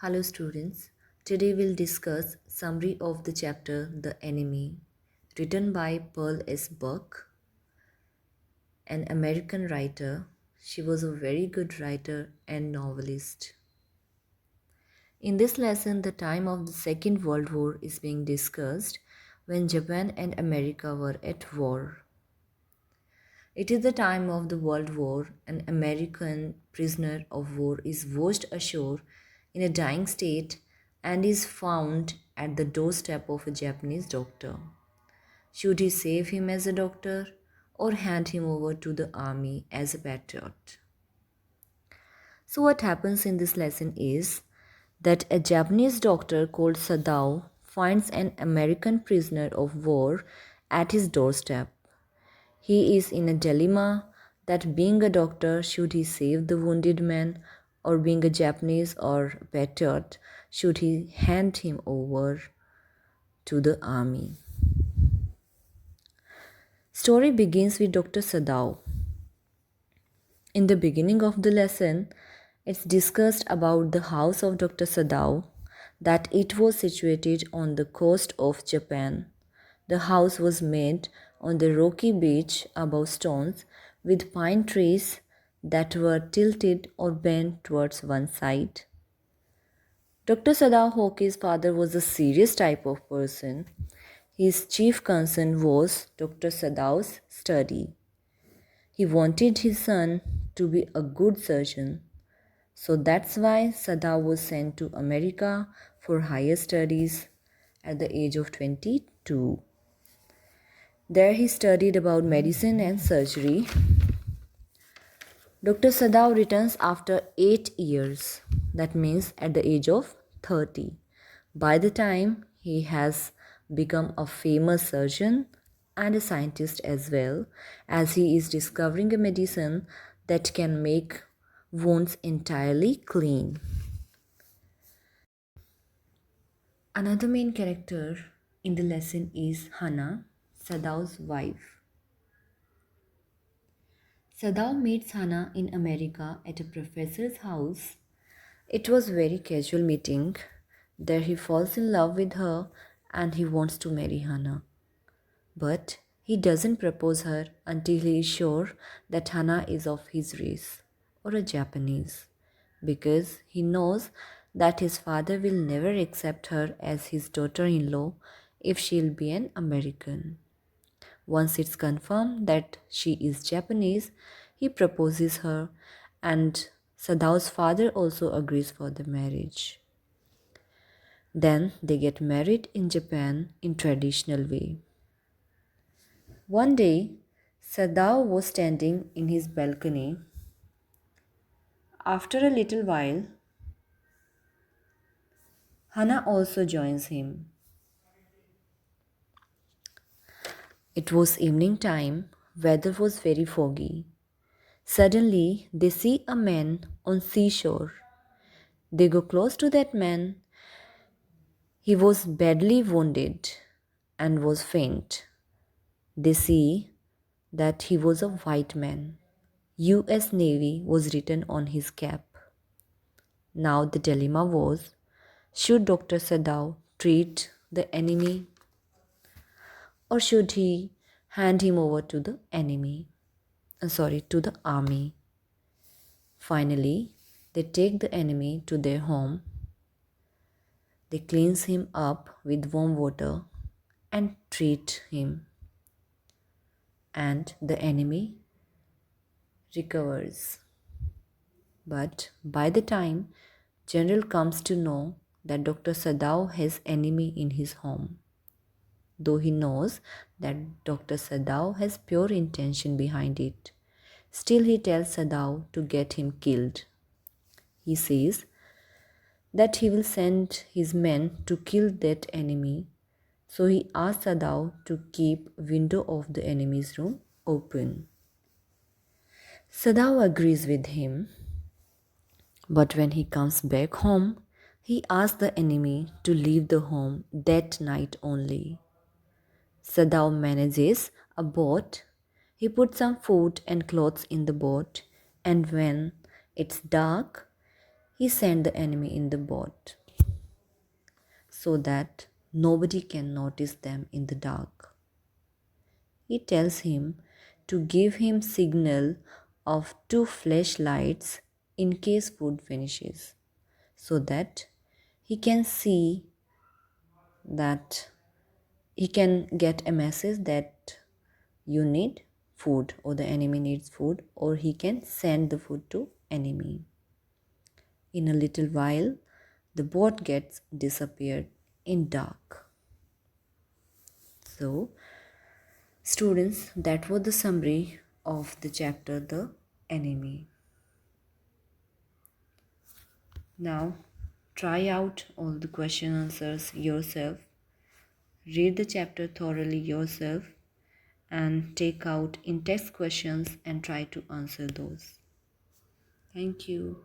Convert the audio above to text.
Hello students. Today we'll discuss summary of the chapter The Enemy, written by Pearl S. Buck, an American writer. She was a very good writer and novelist. In this lesson, the time of the Second World War is being discussed when Japan and America were at war. It is the time of the World War. An American prisoner of war is washed ashore in a dying state and is found at the doorstep of a Japanese doctor. Should he save him as a doctor or hand him over to the army as a patriot? So, what happens in this lesson is that a Japanese doctor called Sadao finds an American prisoner of war at his doorstep. He is in a dilemma that being a doctor, should he save the wounded man, or being a Japanese or patriot, should he hand him over to the army? Story begins with Dr. Sadao. In the beginning of the lesson, it's discussed about the house of Dr. Sadao, that it was situated on the coast of Japan. The house was made on the rocky beach above stones with pine trees that were tilted or bent towards one side. Dr. Sadao Hoki's father was a serious type of person. His chief concern was Dr. Sadao's study. He wanted his son to be a good surgeon. So that's why Sadao was sent to America for higher studies at the age of 22. There he studied about medicine and surgery. Dr. Sadao returns after 8 years, that means at the age of 30. By the time he has become a famous surgeon and a scientist as well, as he is discovering a medicine that can make wounds entirely clean. Another main character in the lesson is Hana, Sadao's wife. Sadao meets Hana in America at a professor's house. It was very casual meeting. There he falls in love with her and he wants to marry Hana. But he doesn't propose her until he is sure that Hana is of his race or a Japanese, because he knows that his father will never accept her as his daughter-in-law if she'll be an American. Once it's confirmed that she is Japanese, he proposes her and Sadao's father also agrees for the marriage. Then they get married in Japan in traditional way. One day, Sadao was standing in his balcony. After a little while, Hana also joins him. It was evening time, weather was very foggy. Suddenly, they see a man on seashore. They go close to that man. He was badly wounded and was faint. They see that he was a white man. US Navy was written on his cap. Now the dilemma was, should Dr. Sadao treat the enemy or should he hand him over to the enemy? To the army. Finally, they take the enemy to their home. They cleanse him up with warm water and treat him. And the enemy recovers. But by the time General comes to know that Dr. Sadao has enemy in his home, though he knows that Dr. Sadao has pure intention behind it, still he tells Sadao to get him killed. He says that he will send his men to kill that enemy, so he asks Sadao to keep window of the enemy's room open. Sadao agrees with him, but when he comes back home, he asks the enemy to leave the home that night only. Sadao manages a boat. He puts some food and clothes in the boat, and when it's dark, He sent the enemy in the boat so that nobody can notice them in the dark. He tells him to give him signal of two flashlights in case food finishes, so that he can see that he can get a message that you need food or the enemy needs food, or he can send the food to enemy. In a little while the boat gets disappeared in dark. So students, that was the summary of the chapter The Enemy. Now try out all the question answers yourself. Read the chapter thoroughly yourself and take out in-text questions and try to answer those. Thank you.